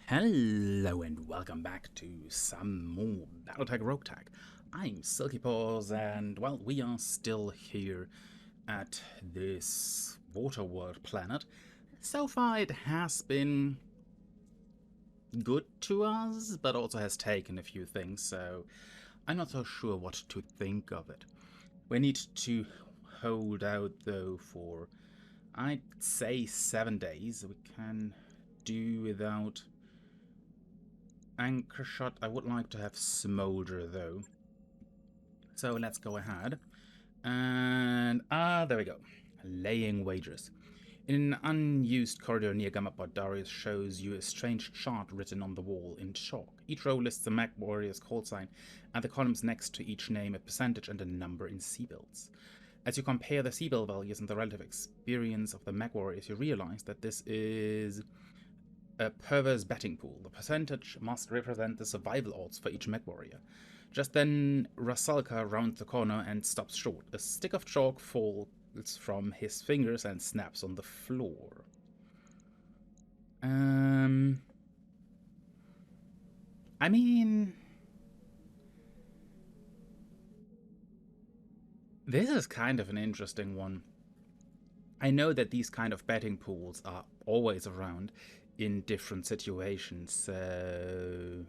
Hello and welcome back to some more BattleTech RogueTech. I'm Silky Paws and, well, we are still here at this water world planet. So far it has been good to us, but also has taken a few things, so I'm not so sure what to think of it. We need to hold out, though, for, I'd say, 7 days. We can do without anchor shot. I would like to have smolder, though. So let's go ahead. And, there we go. Laying wagers. In an unused corridor near Gamapod, Darius shows you a strange chart written on the wall in chalk. Each row lists the Mag Warrior's call sign, and the columns next to each name a percentage and a number in C-bills. As you compare the C-bill values and the relative experience of the Mag Warriors, you realize that this is a perverse betting pool. The percentage must represent the survival odds for each Mag Warrior. Just then, Rasalka rounds the corner and stops short. A stick of chalk falls from his fingers and snaps on the floor. I mean, this is kind of an interesting one. I know that these kind of betting pools are always around in different situations, so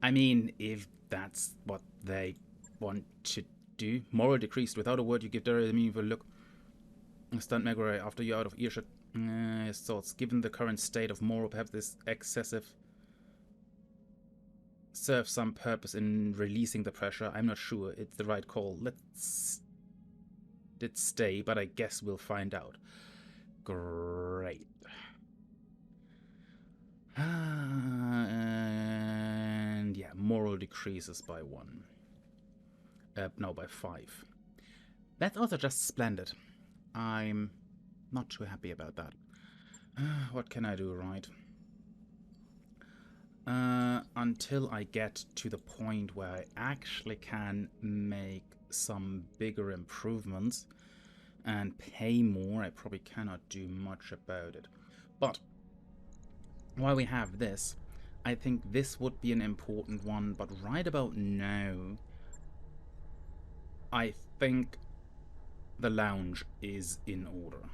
I mean, if that's what they want to do. Moral decreased. Without a word, you give Darius a meaningful look. Stunned Megure, after you're out of earshot. His thoughts. Given the current state of moral, perhaps this excessive serves some purpose in releasing the pressure. I'm not sure it's the right call. Let's it stay, but I guess we'll find out. Great. And yeah, moral decreases by 1. No, by 5. That's also just splendid. I'm not too happy about that. What can I do, right? Until I get to the point where I actually can make some bigger improvements and pay more, I probably cannot do much about it. But while we have this, I think this would be an important one, but right about now, I think the lounge is in order.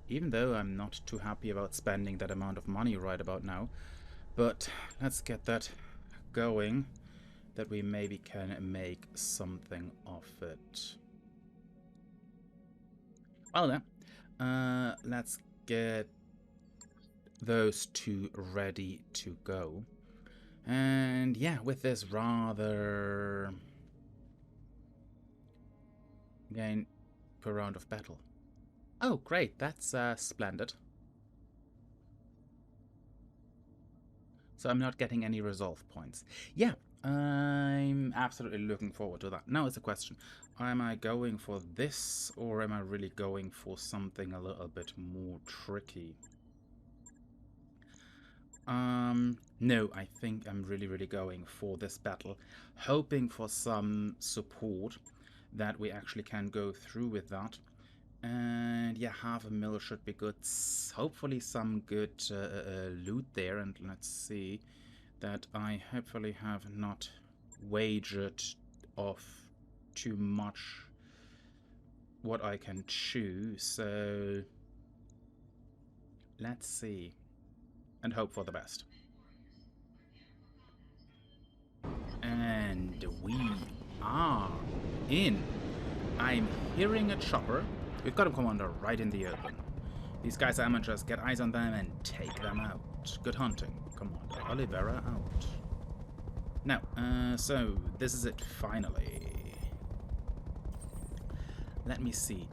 Even though I'm not too happy about spending that amount of money right about now. But let's get that going, that we maybe can make something of it. Well then, let's get those two ready to go. And yeah, with this rather gain per round of battle. Oh, great, that's splendid. So I'm not getting any resolve points. Yeah, I'm absolutely looking forward to that. Now is the question, am I going for this, or am I really going for something a little bit more tricky? No, I think I'm really going for this battle, hoping for some support that we actually can go through with that. And yeah, 500,000 should be good. Hopefully some good loot there. And let's see that I hopefully have not wagered off too much what I can chew. So let's see and hope for the best. And we are in. I'm hearing a chopper. We've got a commander right in the open. These guys are amateurs. Get eyes on them and take them out. Good hunting, Commander Olivera out. Now, so this is it finally. Let me see.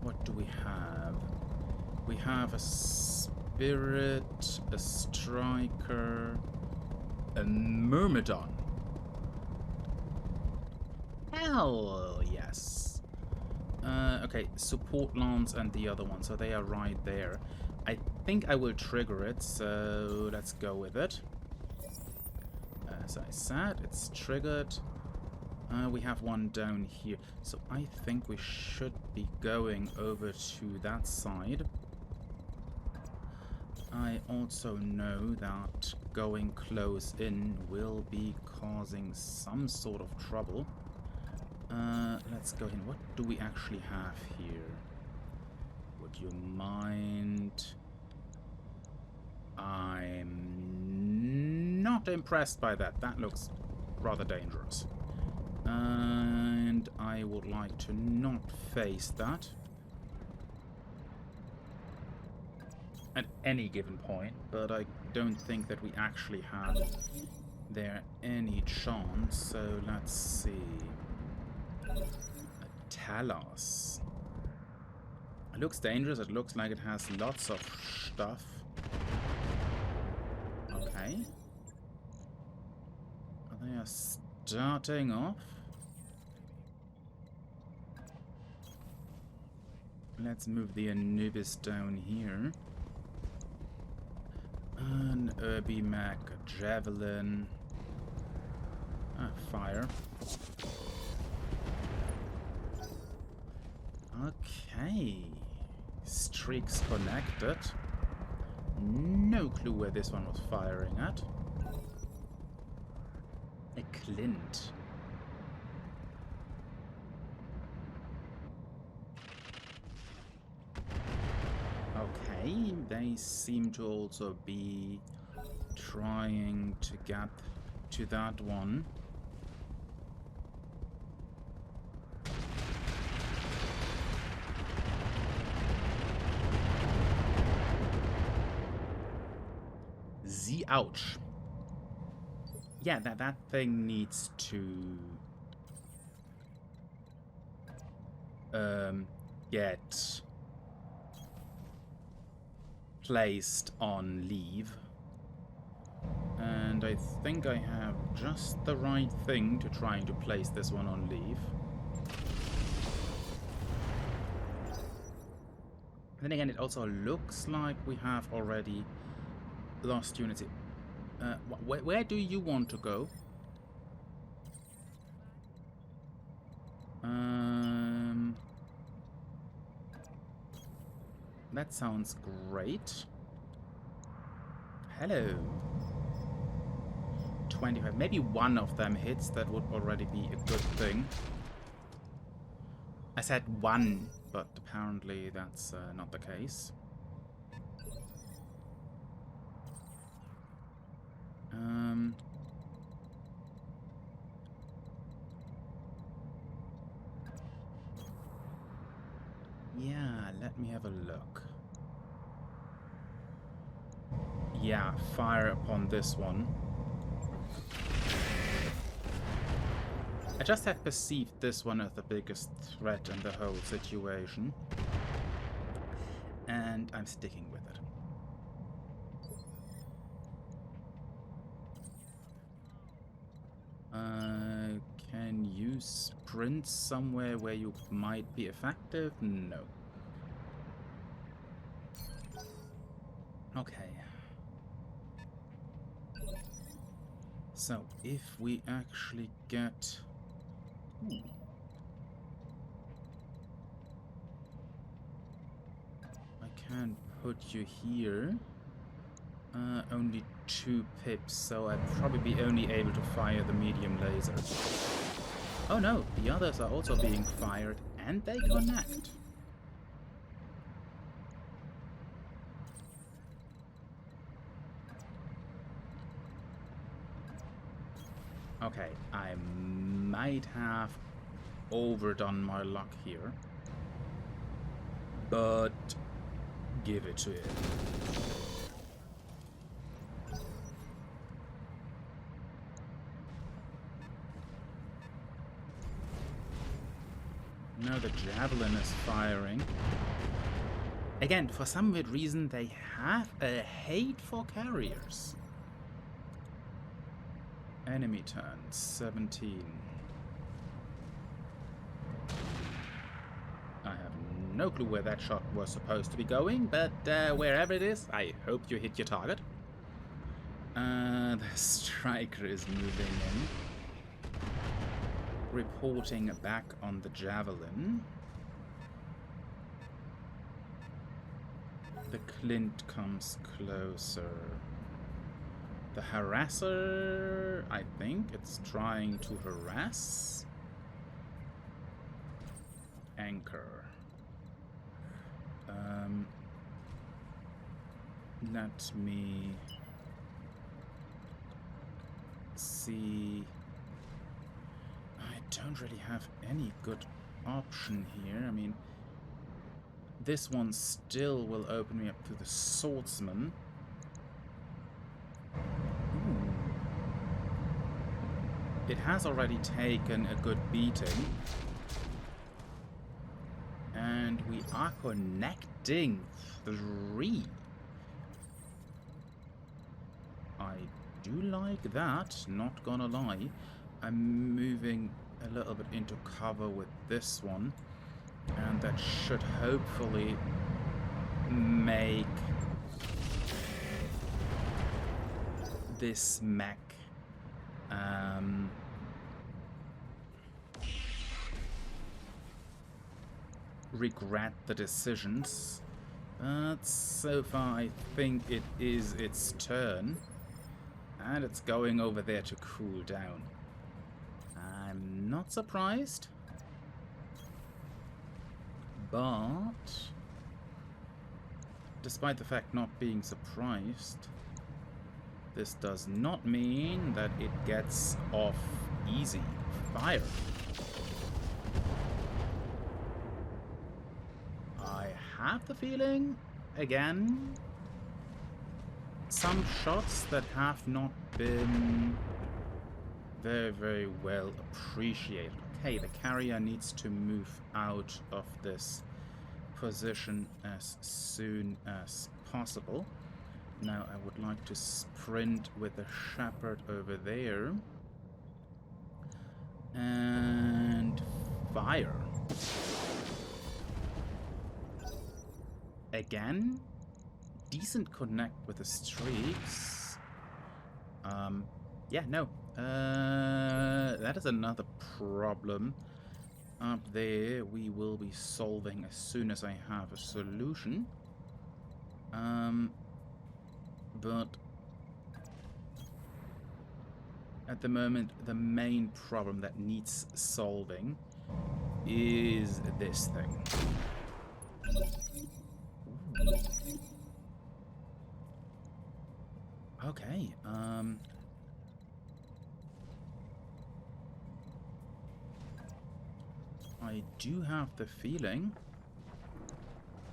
What do we have? We have a spirit, a striker, a myrmidon. Hell yes. Okay, support lance and the other one, so they are right there. I think I will trigger it, so let's go with it. As I said, it's triggered. We have one down here, so I think we should be going over to that side. I also know that going close in will be causing some sort of trouble. Let's go in. What do we actually have here? Would you mind? I'm not impressed by that. That looks rather dangerous. And I would like to not face that at any given point, but I don't think that we actually have there any chance. So let's see. A Talos. It looks dangerous. It looks like it has lots of stuff. Okay. They are starting off. Let's move the Anubis down here. An Urbi-Mac, a Javelin. Fire. Okay. Streaks connected. No clue where this one was firing at. A Clint. Okay, they seem to also be trying to get to that one. Ouch. Yeah, that thing needs to get placed on leave. And I think I have just the right thing to trying to place this one on leave. Then again, it also looks like we have already lost unity. Where do you want to go? That sounds great. Hello. 25. Maybe one of them hits. That would already be a good thing. I said one, but apparently that's not the case. Yeah, let me have a look. Yeah, fire upon this one. I just had perceived this one as the biggest threat in the whole situation. And I'm sticking with it. Can you sprint somewhere where you might be effective? No. Okay. So, if we actually get... I can put you here. Only 2 pips, so I'd probably be only able to fire the medium laser. Oh no, the others are also being fired, and they connect. Okay, I might have overdone my luck here, but give it to it. Now the Javelin is firing. Again, for some weird reason, they have a hate for carriers. Enemy turn, 17. I have no clue where that shot was supposed to be going, but wherever it is, I hope you hit your target. The Striker is moving in. Reporting back on the Javelin. The Clint comes closer. The harasser, I think it's trying to harass. Anchor. Let me see. I don't really have any good option here. I mean, this one still will open me up to the swordsman. Ooh. It has already taken a good beating. And we are connecting 3. I do like that, not gonna lie. I'm moving a little bit into cover with this one. And that should hopefully make this mech regret the decisions. But so far I think it is its turn. And it's going over there to cool down. I'm not surprised. But despite the fact not being surprised, this does not mean that it gets off easy. Fire. I have the feeling, again, some shots that have not been very, very well appreciated. Okay, the carrier needs to move out of this position as soon as possible. Now I would like to sprint with the shepherd over there. And fire. Again, decent connect with the streaks. Yeah, no. That is another problem up there we will be solving as soon as I have a solution. But at the moment, the main problem that needs solving is this thing. Okay, I do have the feeling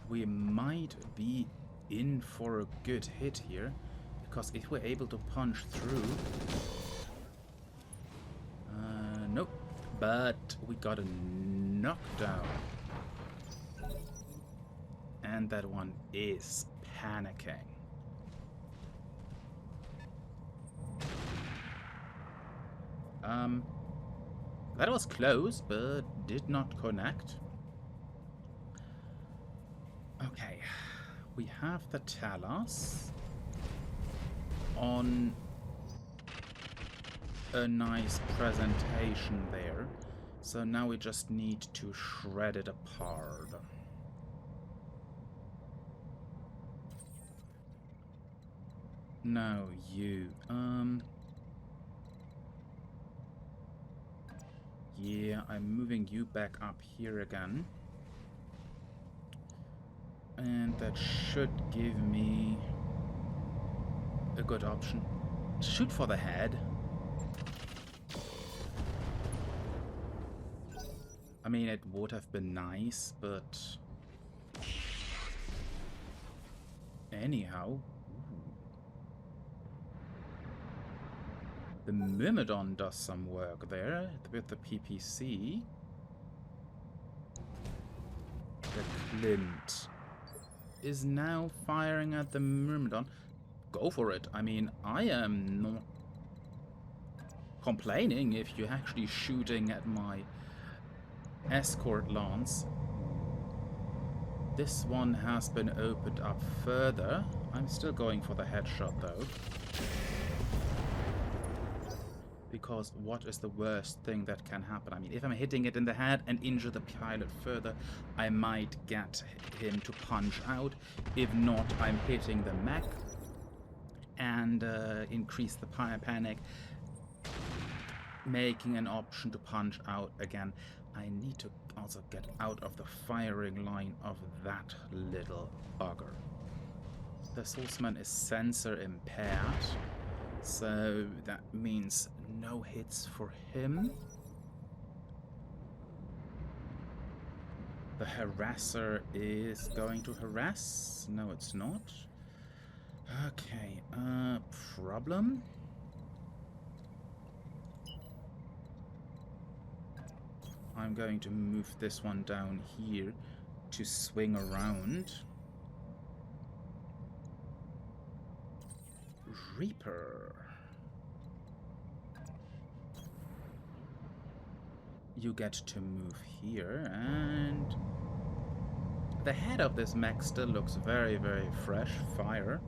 we might be in for a good hit here, because if we're able to punch through... nope, but we got a knockdown. And that one is panicking. That was close, but did not connect. Okay, we have the Talos on a nice presentation there. So now we just need to shred it apart. Now you, yeah, I'm moving you back up here again. And that should give me a good option. Shoot for the head. I mean, it would have been nice, but... anyhow. The Myrmidon does some work there with the PPC. The Clint is now firing at the Myrmidon. Go for it. I mean, I am not complaining if you're actually shooting at my escort lance. This one has been opened up further. I'm still going for the headshot though. Because what is the worst thing that can happen? I mean, if I'm hitting it in the head and injure the pilot further, I might get him to punch out. If not, I'm hitting the mech and increase the panic, making an option to punch out again. I need to also get out of the firing line of that little bugger. The swordsman is sensor impaired, so that means no hits for him. The harasser is going to harass. No, it's not. Okay, problem? I'm going to move this one down here to swing around. Reaper. You get to move here, and the head of this mech still looks very, very fresh. Fire.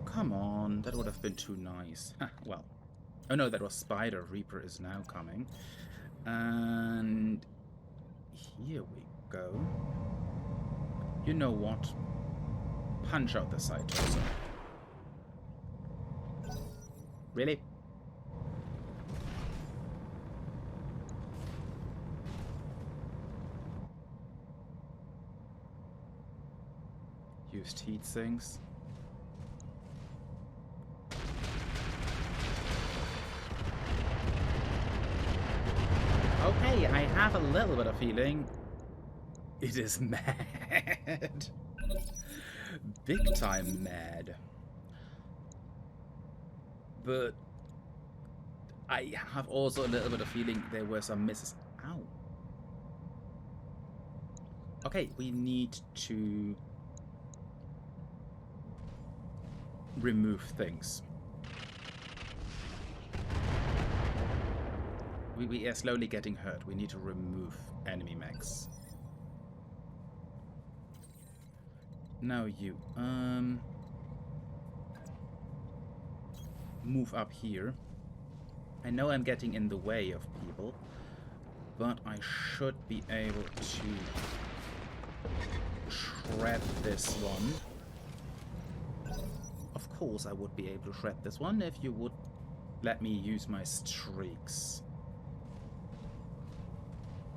Come on, that would have been too nice. Well, oh no, that was Spider. Reaper is now coming. And here we go. You know what? Punch out the side torso. Really? Used heat sinks. Okay, I have a little bit of feeling it is mad. Big time mad. But I have also a little bit of feeling there were some misses. Ow. Okay, we need to remove things. We are slowly getting hurt. We need to remove enemy mechs. Now you, move up here. I know I'm getting in the way of people, but I should be able to shred this one. Of course I would be able to shred this one if you would let me use my streaks.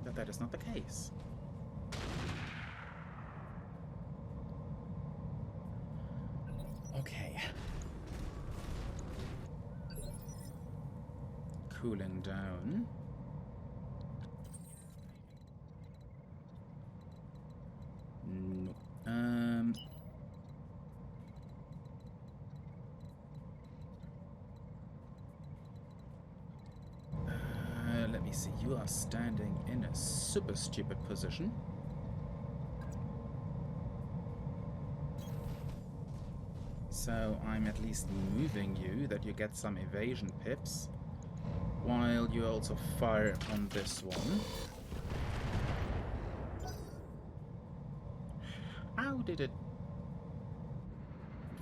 But that is not the case. Okay. Cooling down. No. Let me see. You are standing in a super stupid position. So I'm at least moving you, that you get some evasion pips, while you also fire on this one. How did it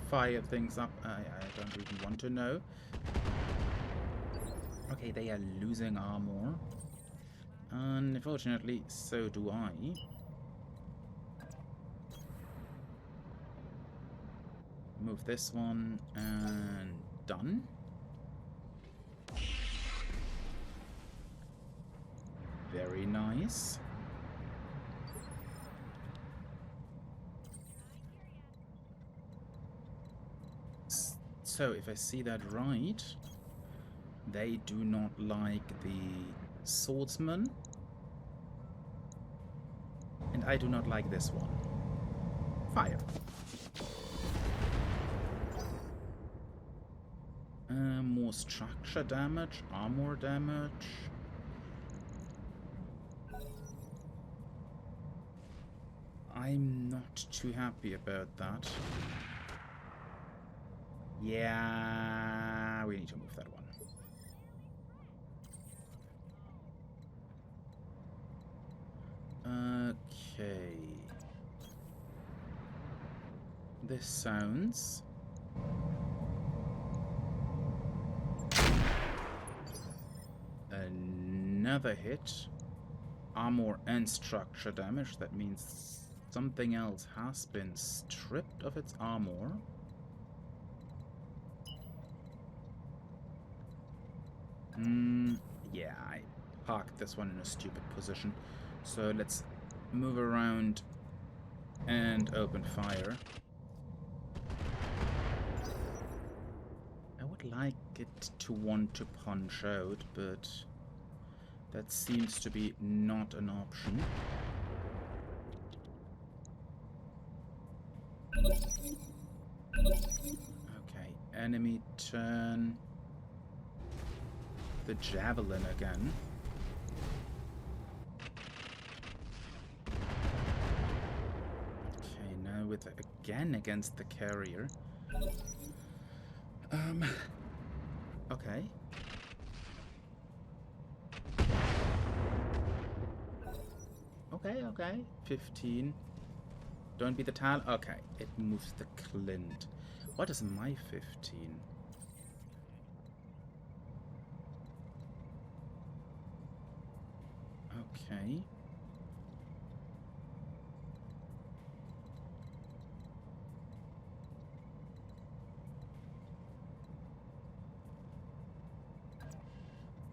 fire things up? I don't even want to know. Okay, they are losing armor. Unfortunately, so do I. Move this one, and done. Very nice. So, if I see that right, they do not like the swordsman, and I do not like this one. Fire. More structure damage, armor damage. I'm not too happy about that. Yeah, we need to move that one. Okay. this sounds. Another hit. Armor and structure damage. That means something else has been stripped of its armor. Yeah, I parked this one in a stupid position. So let's move around and open fire. I would like it to want to punch out, but that seems to be not an option. Okay, enemy turn. The javelin again. Okay, now with again against the carrier. Okay. Okay. 15. Don't be the tal. Okay, it moves the Clint. What is my 15? Okay.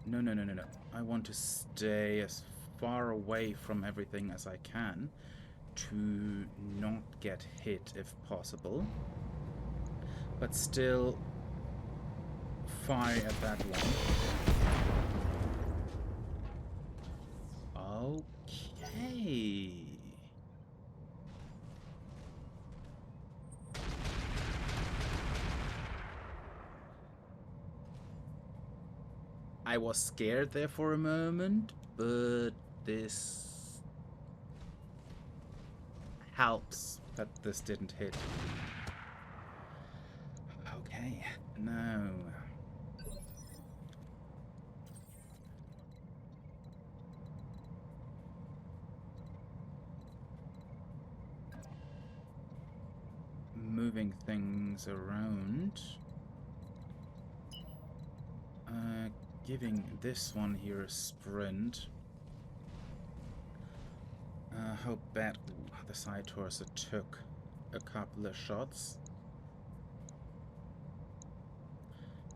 No. I want to stay as far away from everything as I can to not get hit if possible. But still fire at that one. Okay. I was scared there for a moment, but this helps that this didn't hit. Okay, now. Moving things around. Giving this one here a sprint. How bad the side torso took a couple of shots.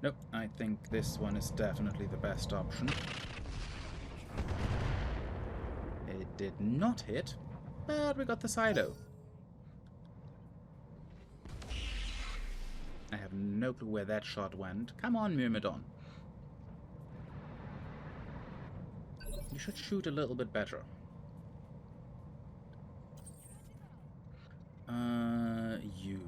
Nope, I think this one is definitely the best option. It did not hit, but we got the silo. I have no clue where that shot went. Come on, Myrmidon. You should shoot a little bit better. You.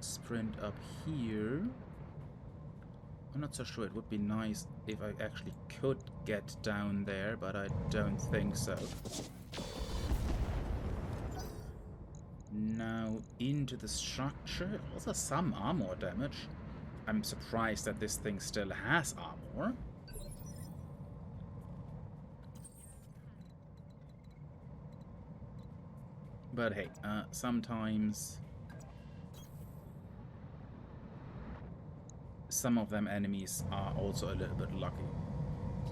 Sprint up here. I'm not so sure. It would be nice if I actually could get down there, but I don't think so. Now into the structure. Also some armor damage. I'm surprised that this thing still has armor. But hey, sometimes some of them enemies are also a little bit lucky.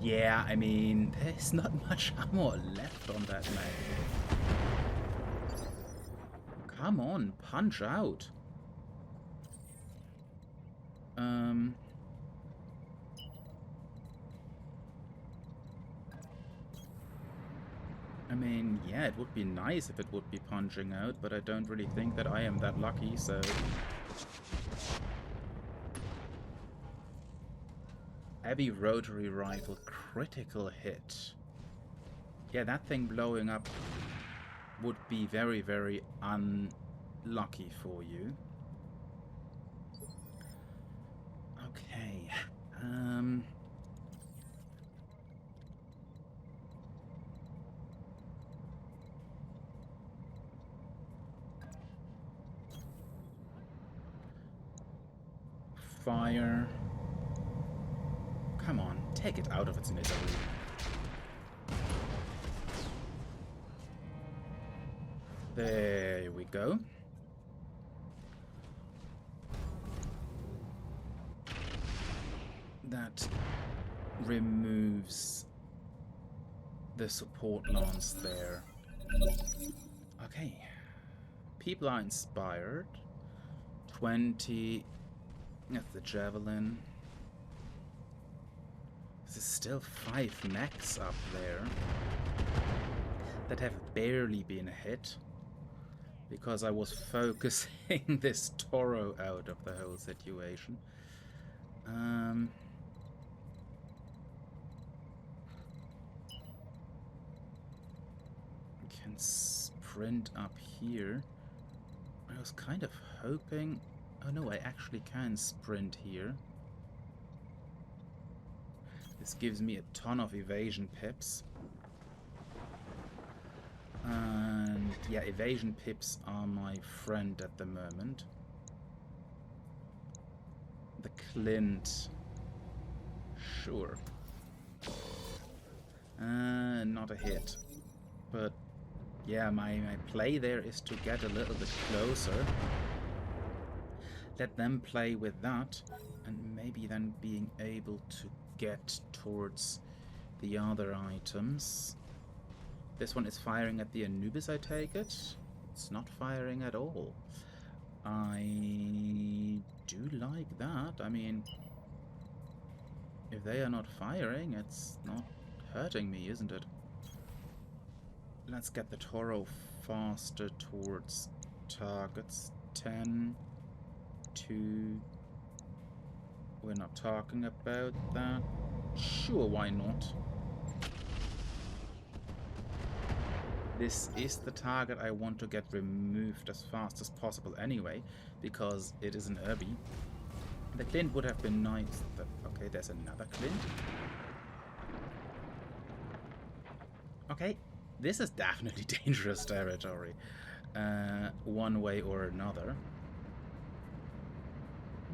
Yeah, I mean, there's not much armor left on that map. Come on, punch out. I mean, yeah, it would be nice if it would be punching out, but I don't really think that I am that lucky, so... Heavy rotary rifle, critical hit. Yeah, that thing blowing up would be very, very unlucky for you. Okay. Fire. Come on, take it out of its misery. There we go. That removes the support lance there. Okay. People are inspired. 20. That's the javelin. There's still 5 mechs up there that have barely been hit because I was focusing this Toro out of the whole situation. Can sprint up here. I was kind of hoping... Oh no, I actually can sprint here. This gives me a ton of evasion pips. And yeah, evasion pips are my friend at the moment. The Clint. Sure. Not a hit. But yeah, my play there is to get a little bit closer. Let them play with that. And maybe then being able to get towards the other items. This one is firing at the Anubis, I take it. It's not firing at all. I do like that. I mean, if they are not firing, it's not hurting me, isn't it? Let's get the Toro faster towards targets. 10, 2. We're not talking about that. Sure, why not? This is the target I want to get removed as fast as possible anyway, because it is an Irby. The Clint would have been nice. Okay, there's another Clint. Okay, this is definitely dangerous territory. One way or another.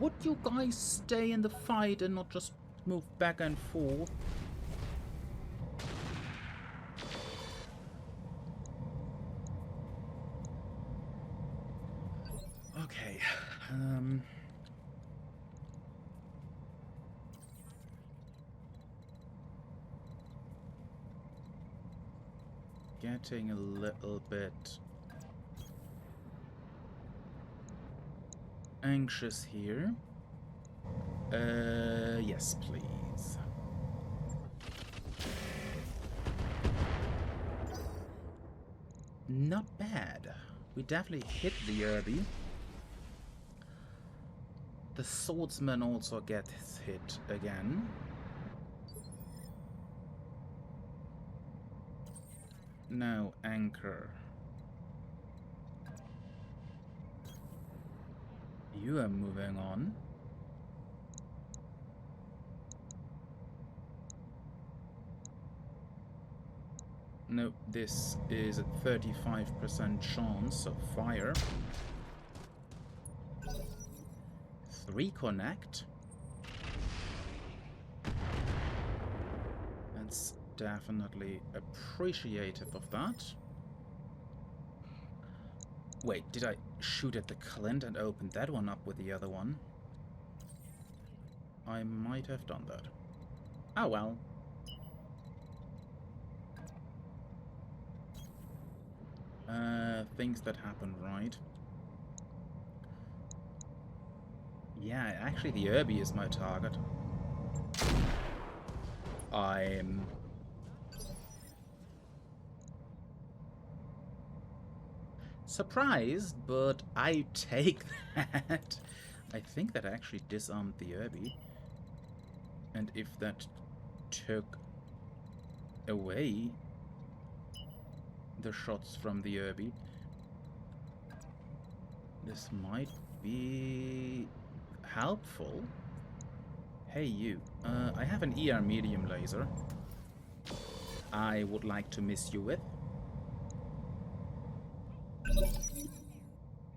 Would you guys stay in the fight and not just move back and forth? Okay. Getting a little bit anxious here. Yes, please. Not bad. We definitely hit the Irby. The swordsman also gets hit again. No, anchor. You are moving on. No, this is a 35% chance of fire. 3 connect. That's definitely appreciative of that. Wait, did I shoot at the Clint and open that one up with the other one? I might have done that. Oh well. Things that happen, right? Yeah, actually the Irby is my target. I'm surprised, but I take that. I think that actually disarmed the Irby. And if that took away the shots from the Irby, this might be helpful. Hey you, I have an ER medium laser I would like to miss you with.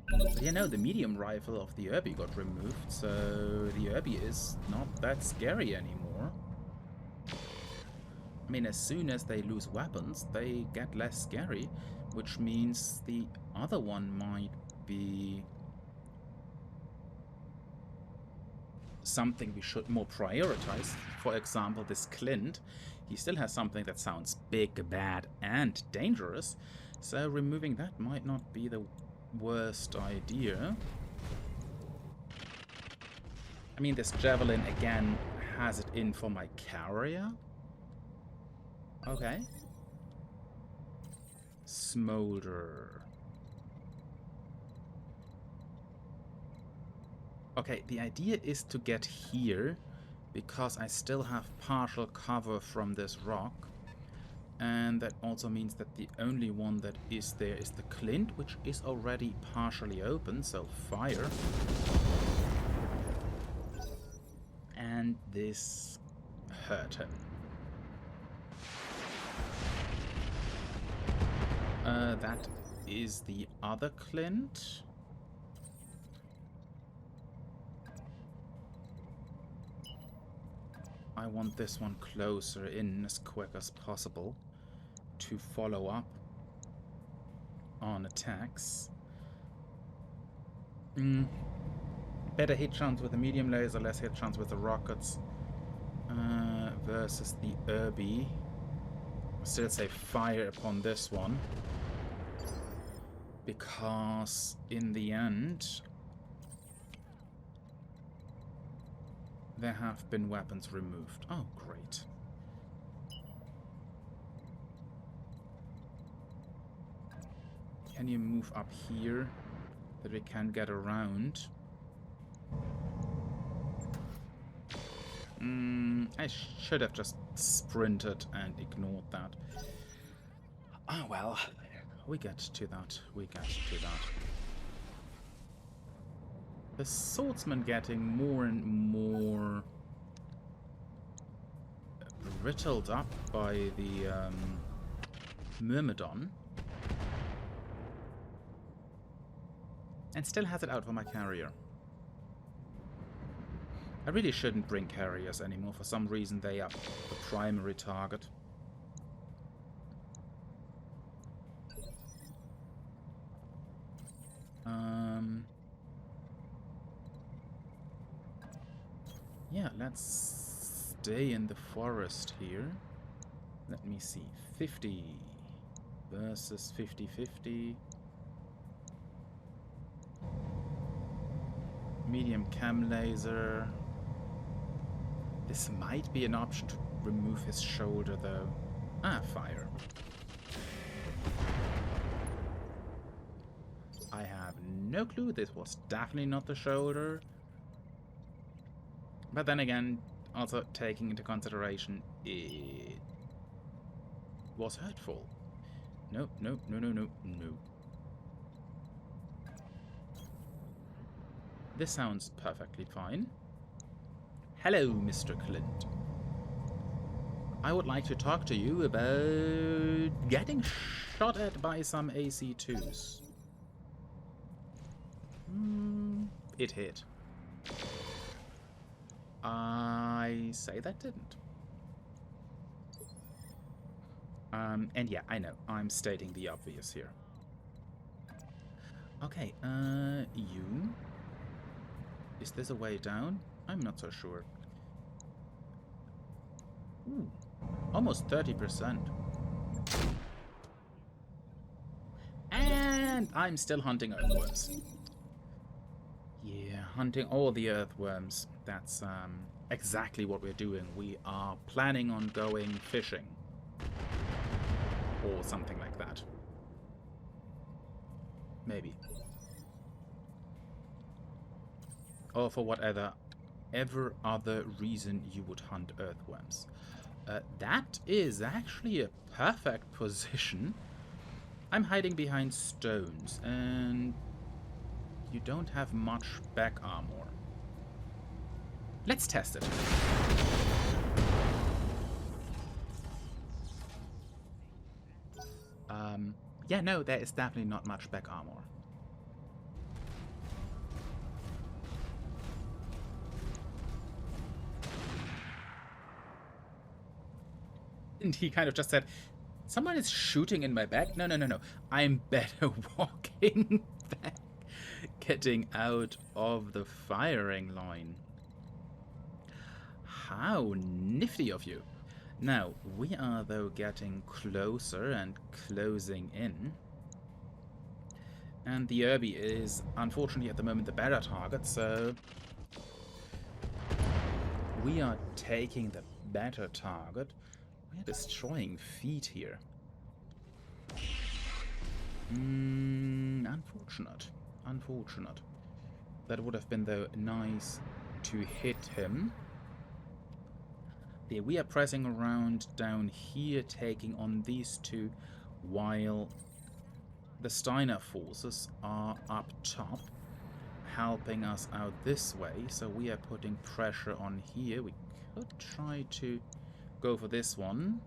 But you know, the medium rifle of the Irby got removed, so the Irby is not that scary anymore. I mean, as soon as they lose weapons, they get less scary. which means the other one might be something we should more prioritize. For example, this Clint, he still has something that sounds big, bad, and dangerous, so removing that might not be the worst idea. I mean, this Javelin, again, has it in for my carrier. Okay. Smolder. Okay, the idea is to get here, because I still have partial cover from this rock. And that also means that the only one that is there is the Clint, which is already partially open, so fire. And this hurt him. That is the other Clint. I want this one closer in as quick as possible to follow up on attacks. Better hit chance with the medium laser, less hit chance with the rockets versus the Irby. I still say fire upon this one, because in the end there have been weapons removed. Oh, great. Can you move up here that we can get around? I should have just sprinted and ignored that. Ah, well. We get to that. We get to that. The swordsman getting more and more brittled up by the Myrmidon. And still has it out for my carrier. I really shouldn't bring carriers anymore. For some reason they are the primary target. Yeah, let's stay in the forest here. Let me see. 50 versus 50-50. Medium cam laser. This might be an option to remove his shoulder, though. Ah, fire. I have no clue. This was definitely not the shoulder. But then again, also taking into consideration, it was hurtful. No, no, no, no, no, no. This sounds perfectly fine. Hello, Mr. Clint. I would like to talk to you about getting shot at by some AC-2s. It hit. I say that didn't. And yeah, I know, I'm stating the obvious here. Okay, you... Is this a way down? I'm not so sure. Ooh, almost 30%. And I'm still hunting earthworms. Yeah, hunting all the earthworms. That's exactly what we're doing. We are planning on going fishing. Or something like that. Maybe. Or for whatever other reason you would hunt earthworms. That is actually a perfect position. I'm hiding behind stones, and you don't have much back armor. Let's test it. Yeah, no, there is definitely not much back armor. And he kind of just said, Someone is shooting in my back? No, no, no, no. I'm better walking back. Getting out of the firing line. How nifty of you. Now, we are, though, getting closer and closing in. And the Irby is, unfortunately, at the moment, the better target, so... we are taking the better target. We are destroying feet here. Unfortunate. Unfortunate. That would have been, though, nice to hit him. There, we are pressing around down here, taking on these two, while the Steiner forces are up top, helping us out this way. So we are putting pressure on here. We could try to go for this one.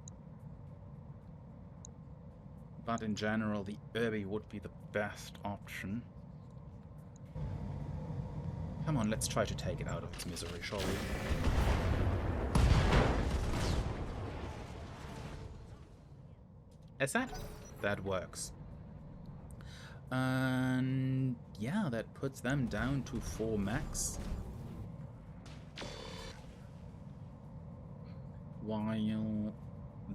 But in general, the Irby would be the best option. Come on, let's try to take it out of its misery, shall we? Is that? That works. And yeah, that puts them down to 4 max. While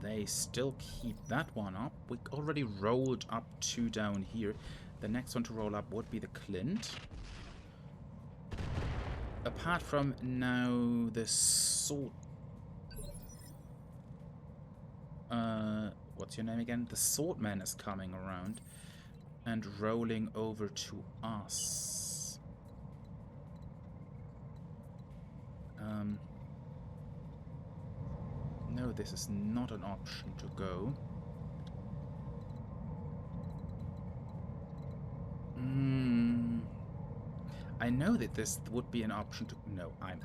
they still keep that one up. We already rolled up 2 down here. The next one to roll up would be the Clint. Apart from now the sword... what's your name again? The Swordman is coming around and rolling over to us. No, this is not an option to go. I know that this would be an option to... No, I'm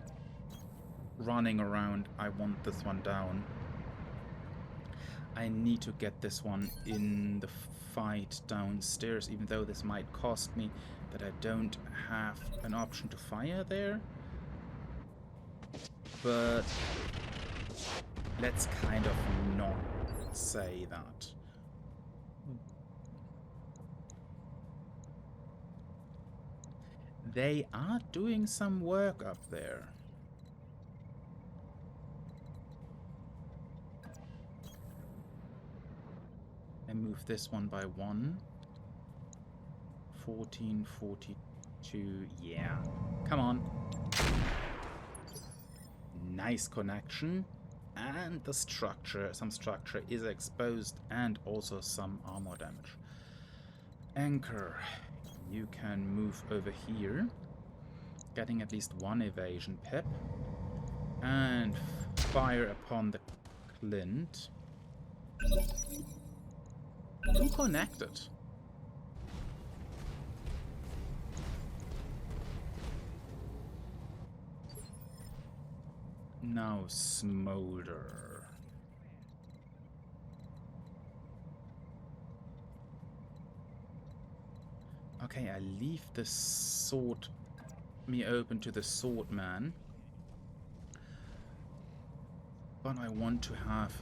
running around. I want this one down. I need to get this one in the fight downstairs, even though this might cost me that I don't have an option to fire there. But let's kind of not say that. They are doing some work up there. I move this one by 1. 14, 42. Yeah. Come on. Nice connection. And the structure, some structure is exposed, and also some armor damage. Anchor. You can move over here. Getting at least 1 evasion pip. And fire upon the Clint. 2 connected. Now smolder. Okay, I leave the sword me open to the Swordman. But I want to have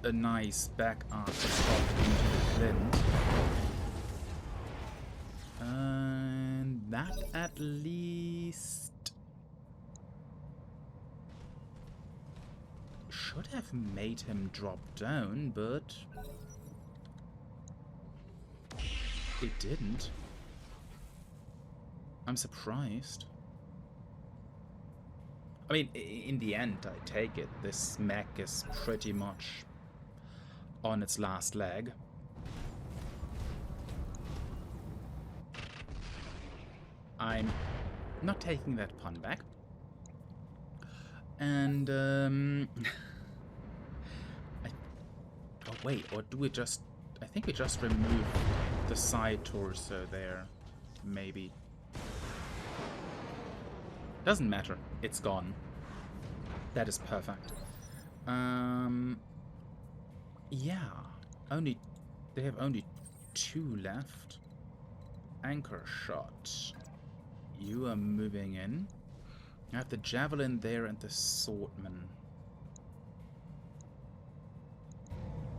a nice back arc shot into the Clint. And that at least should have made him drop down, but it didn't. I'm surprised. I mean, in the end, I take it, this mech is pretty much on its last leg. I'm not taking that pun back. And, oh wait, or do we just... I think we just remove the side torso there, maybe. Doesn't matter, it's gone. That is perfect. Yeah, they have only 2 left. Anchor shot. You are moving in. I have the javelin there and the swordman.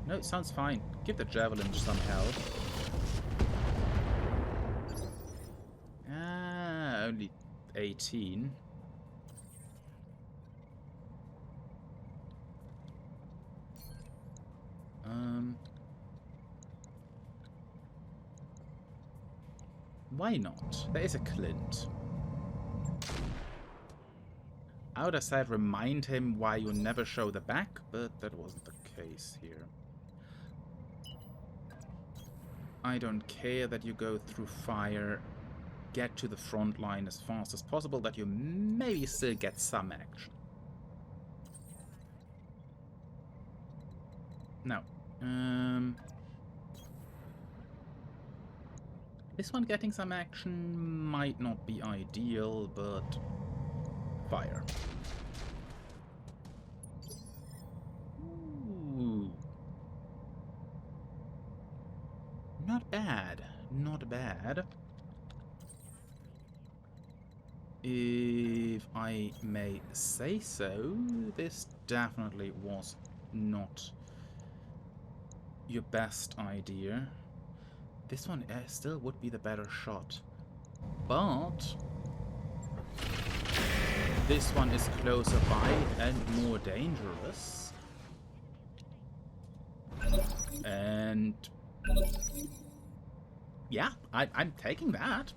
No, it sounds fine. Give the javelin some help. Ah, only 18. Why not? There is a Clint. I would have said remind him why you never show the back, but that wasn't the case here. I don't care that you go through fire. Get to the front line as fast as possible, that you maybe still get some action. No. This one getting some action might not be ideal, but fire. Ooh. Not bad. Not bad. If I may say so, this definitely was not your best idea. This one still would be the better shot. But this one is closer by and more dangerous. And yeah, I'm taking that.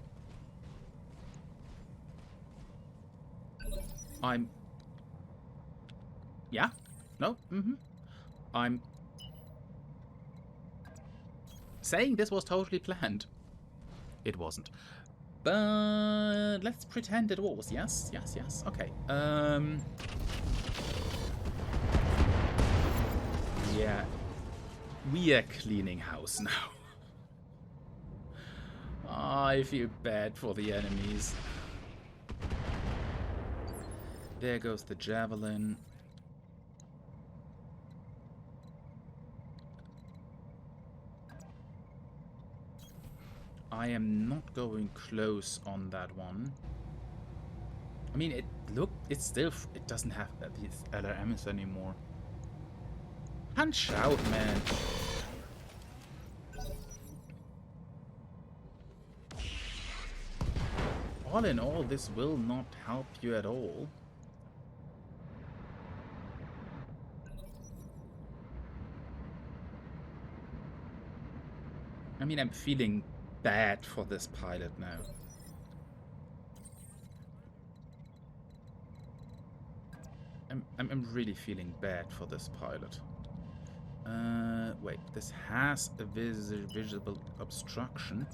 Yeah. No. I'm saying this was totally planned. It wasn't. But let's pretend it was. Yes. Okay. Yeah. We are cleaning house now. I feel bad for the enemies. There goes the javelin. I am not going close on that one. I mean, it doesn't have these LRMs anymore. Punch out, man. All in all, this will not help you at all. I mean, I'm feeling bad for this pilot now. I'm really feeling bad for this pilot. Wait, this has a visible obstruction,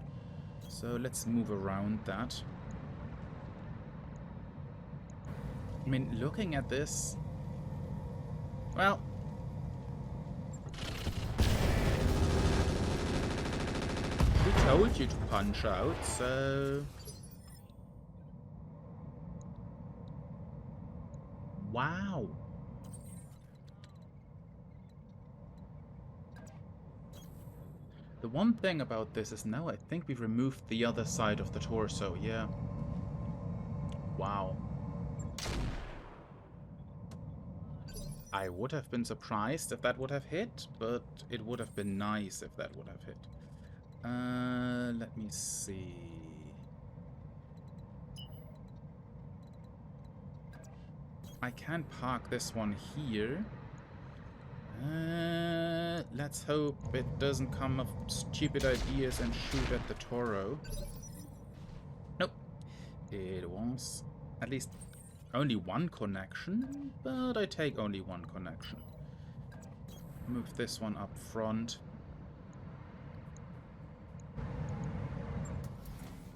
so let's move around that. I mean, looking at this, well, we told you to punch out, so wow. The one thing about this is now I think we've removed the other side of the torso, yeah. Wow. I would have been surprised if that would have hit, but it would have been nice if that would have hit. Let me see. I can park this one here. Let's hope it doesn't come up stupid ideas and shoot at the Toro. Nope. It was at least only one connection, but I take only one connection. Move this one up front.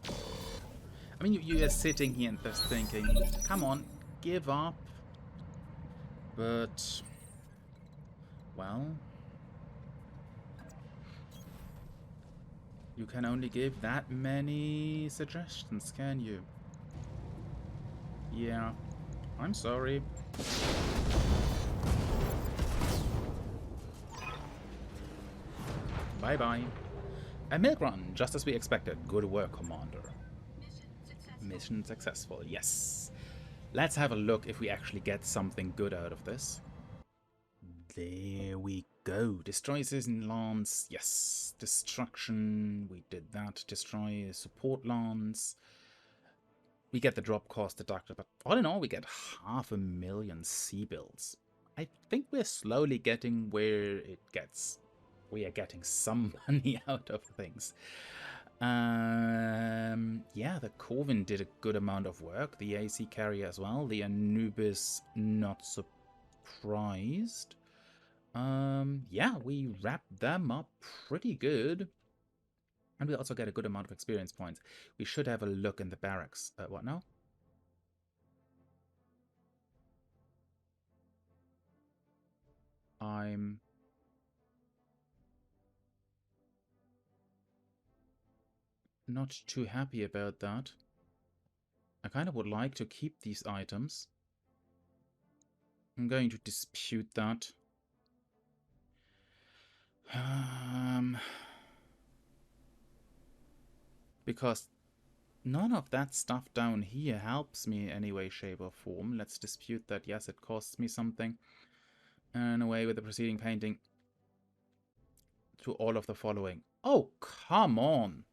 I mean, you are sitting here and just thinking, come on, give up. But well, you can only give that many suggestions, can you? Yeah, I'm sorry. Bye-bye. A milk run, just as we expected. Good work, Commander. Mission successful, yes. Let's have a look if we actually get something good out of this. There we go. Destroy citizen lance. Yes. Destruction. We did that. Destroy support lance. We get the drop cost deducted, but all in all, we get 500,000 sea builds. I think we're slowly getting where it gets. We are getting some money out of things. Yeah, the Corvin did a good amount of work. The AC carrier as well. The Anubis, not surprised. Yeah, we wrapped them up pretty good. And we also get a good amount of experience points. We should have a look in the barracks. What now? I'm not too happy about that. I kind of would like to keep these items. I'm going to dispute that. Because none of that stuff down here helps me in any way, shape, or form. Let's dispute that. Yes, it costs me something. And away with the preceding painting. To all of the following. Oh, come on!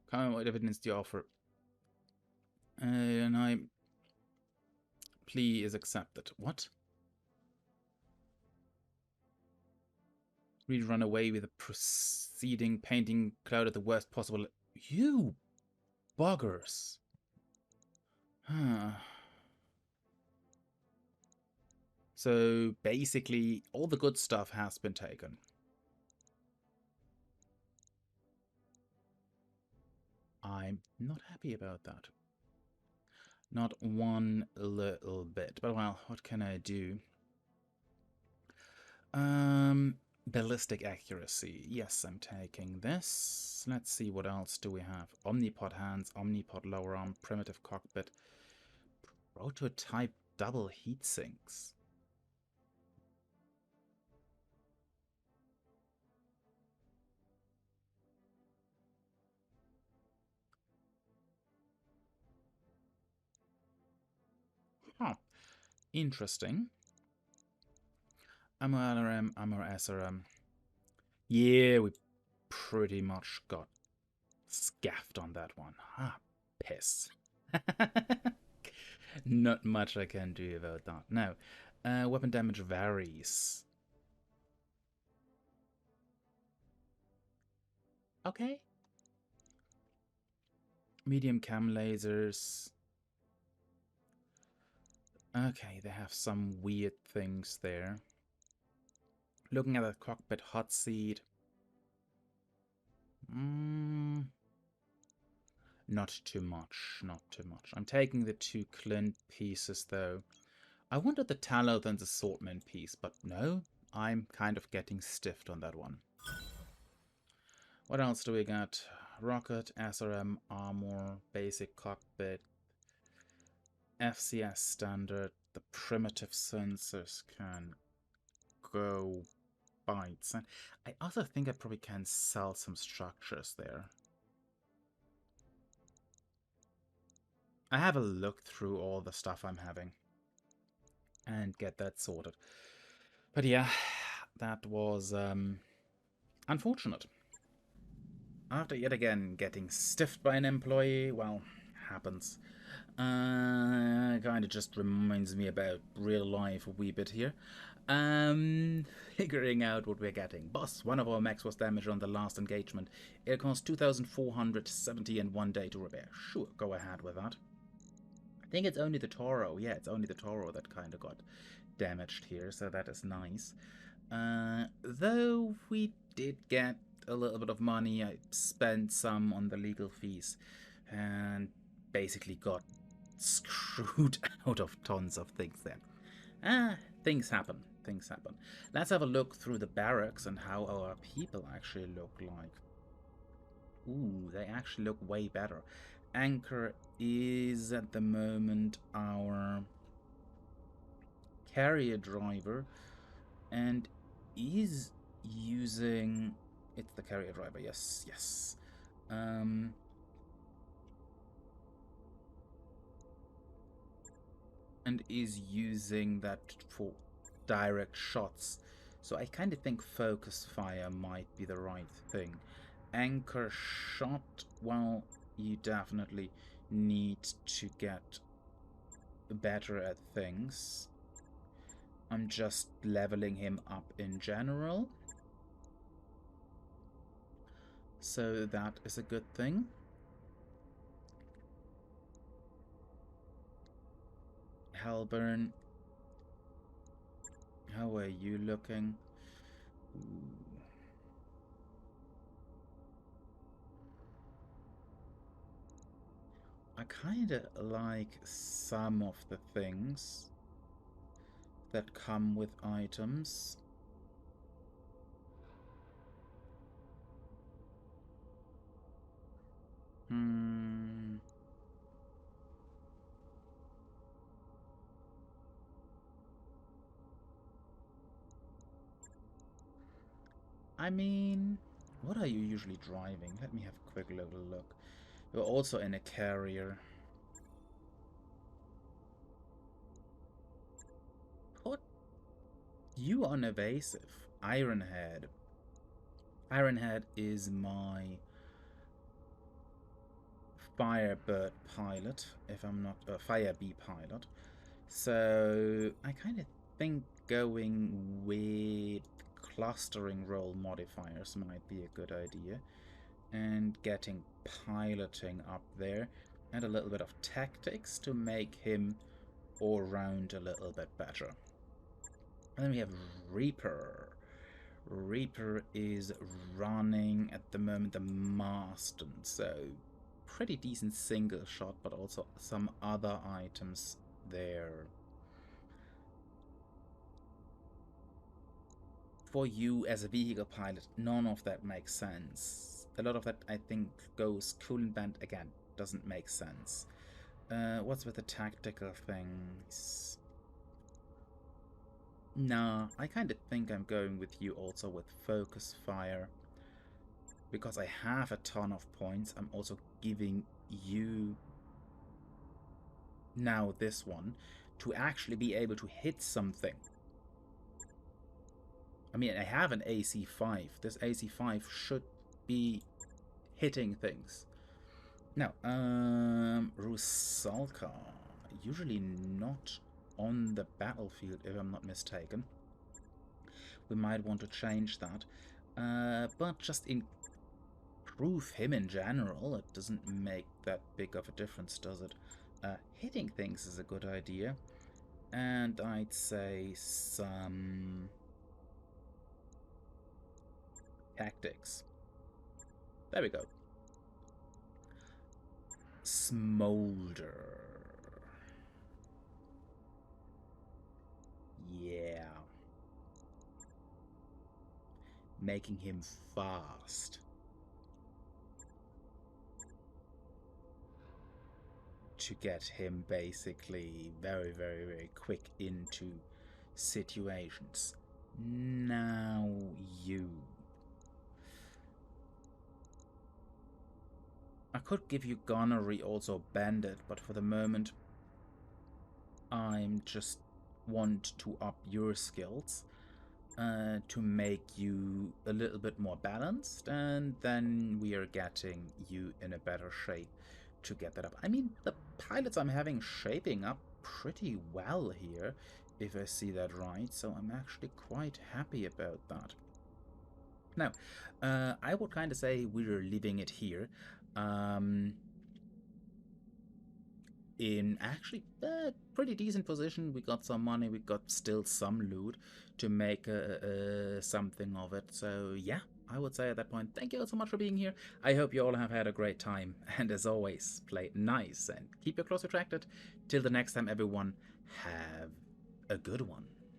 Come on, what evidence do you offer? And I... Plea is accepted. What? We run away with the preceding painting cloud at the worst possible... You buggers! Huh. So basically, all the good stuff has been taken. I'm not happy about that. Not one little bit. But well, what can I do? Ballistic accuracy. Yes, I'm taking this. Let's see, what else do we have? Omnipod hands, Omnipod lower arm, primitive cockpit, prototype double heat sinks. Huh. Interesting. Ammo LRM, ammo SRM. Yeah, we pretty much got scaffed on that one. Ah, piss. Not much I can do about that. No. Weapon damage varies. Okay. Medium cam lasers. Okay, they have some weird things there. Looking at the cockpit hot seat. Not too much, not too much. I'm taking the 2 Clint pieces though. I wanted the tallow and the assortment piece, but no, I'm kind of getting stiffed on that one. What else do we got? Rocket, SRM, armor, basic cockpit, FCS standard. The primitive sensors can go bytes. And I also think I probably can sell some structures there. I have a look through all the stuff I'm having and get that sorted. But yeah, that was unfortunate. After yet again getting stiffed by an employee, well, happens. Kind of just reminds me about real life a wee bit here. Figuring out what we're getting. Boss, one of our mechs was damaged on the last engagement. It cost 2,470 in 1 day to repair. Sure, go ahead with that. I think it's only the Toro. Yeah, it's only the Toro that kind of got damaged here, so that is nice. Though we did get a little bit of money, I spent some on the legal fees and basically got screwed out of tons of things there. Things happen. Things happen. Let's have a look through the barracks and how our people actually look like. Ooh, they actually look way better. Anchor is at the moment our carrier driver and is using... It's the carrier driver, yes, yes. and is using that for direct shots. So I kind of think focus fire might be the right thing. Anchor shot, well, you definitely need to get better at things. I'm just leveling him up in general. So that is a good thing. Hellburn, how are you looking? Ooh. I kinda like some of the things that come with items. I mean, what are you usually driving? Let me have a quick little look. You're also in a carrier. Put you on evasive. Ironhead. Ironhead is my Firebird pilot, if I'm not a Fire Bee pilot. So I kind of think going with clustering role modifiers might be a good idea, and getting piloting up there, and a little bit of tactics to make him all round a little bit better. And then we have Reaper. Reaper is running at the moment the Marston, so pretty decent single shot, but also some other items there. For you as a vehicle pilot, none of that makes sense. A lot of that, I think, goes coolant band again. Doesn't make sense. What's with the tactical things? Nah, I kind of think I'm going with you also with focus fire. Because I have a ton of points, I'm also giving you now this one to actually be able to hit something. I mean, I have an AC5. This AC5 should be hitting things. Now, Rusalka, usually not on the battlefield if I'm not mistaken. We might want to change that. But just improve him in general. It doesn't make that big of a difference, does it? Hitting things is a good idea. And I'd say some tactics. There we go. Smolder. Yeah. Making him fast. To get him basically very, very, very quick into situations. Now you. I could give you Gunnery also Bandit, but for the moment I'm just want to up your skills to make you a little bit more balanced, and then we are getting you in a better shape to get that up. I mean, the pilots I'm having shaping up pretty well here, if I see that right, so I'm actually quite happy about that. Now, I would kind of say we're leaving it here. In actually a pretty decent position. We got some money, we got still some loot to make something of it. So yeah, I would say at that point, thank you all so much for being here. I hope you all have had a great time. And as always, play nice and keep your claws retracted. Till the next time, everyone, have a good one.